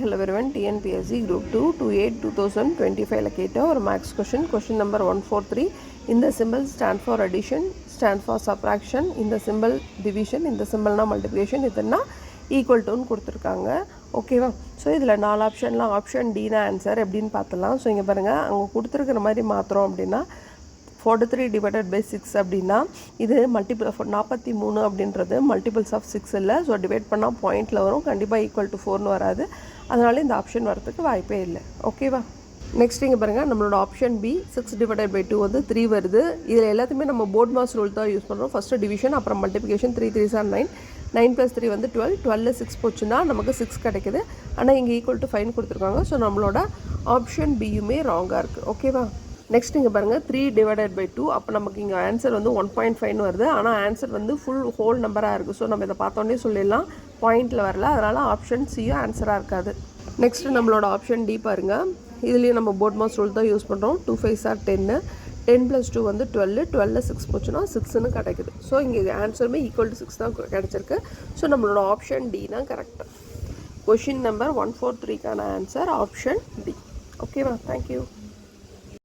Hello everyone, TNPSC Group 2 28-2025 கேட்ட ஒரு maths question number 143. இந்த symbol stand for addition, stand for subtraction, இந்த symbol division, இந்த symbolனா multiplication, இதுனா equal toன்னு கொடுத்துருக்காங்க. ஓகேவா? ஸோ இதில் 4 ஆப்ஷன்லாம் ஆப்ஷன் டினா ஆன்சர் எப்படின்னு பார்த்துலாம். ஸோ இங்கே பாருங்கள், அவங்க கொடுத்துருக்கிற மாதிரி மாத்திரம் அப்படின்னா 43 divided by 6 அப்படின்னா இது மல்டிபிள் 43 அப்படின்றது மல்டிபிள்ஸ் ஆஃப் 6 இல்லை. ஸோ டிவைட் பண்ணால் பாயிண்டில் வரும், கண்டிப்பாக ஈக்குவல் டு 4ன்னு வராது. அதனால இந்த ஆப்ஷன் வரதுக்கு வாய்ப்பே இல்லை. ஓகேவா? நெக்ஸ்ட் இங்கே பாருங்கள், நம்மளோட ஆப்ஷன் பி 6 divided by 2 வந்து 3 வருது. இதில் எல்லாத்தையுமே நம்ம போர்ட் மாஸ் ரூல் தான் யூஸ் பண்ணுறோம். ஃபஸ்ட்டு டிவிஷன், அப்புறம் மல்டிபிகேஷன். 3 3s are 9, 9 + 3 வந்து 12, 12 6 போச்சுன்னா நமக்கு 6 கிடைக்குது. ஆனால் இங்கே ஈக்குவல் டு 5 கொடுத்துருக்காங்க. ஸோ நம்மளோட ஆப்ஷன் பியுமே ராங்காக இருக்குது. ஓகேவா? நெக்ஸ்ட் இங்கே பாருங்கள், 3 divided by 2, அப்போ நமக்கு இங்கே ஆன்சர் வந்து 1.5 வருது. ஆனால் ஆன்சர் வந்து ஃபுல் ஹோல் நம்பராக இருக்குது. ஸோ நம்ம இதை பார்த்தோன்னே சொல்லிடலாம், பாயிண்டில் வரல. அதனால் ஆப்ஷன் சியும் ஆன்சராக இருக்காது. நெக்ஸ்ட்டு நம்மளோட ஆப்ஷன் டி பாருங்கள், இதுலேயும் நம்ம போர்ட் மாஸ் ரூல் தான் யூஸ் பண்ணுறோம். 2 5s are 10, 10 + 2 வந்து 12, 12 6 போச்சுன்னா 6ன்னு கிடைக்குது. ஸோ இங்கே ஆன்சருமே ஈக்குவல் டு 6 தான் கிடச்சிருக்கு. ஸோ நம்மளோட ஆப்ஷன் டி தான் கரெக்டாக. கொஷின் நம்பர் 143க்கான ஆன்சர் ஆப்ஷன் டி. ஓகேவா? தேங்க்யூ.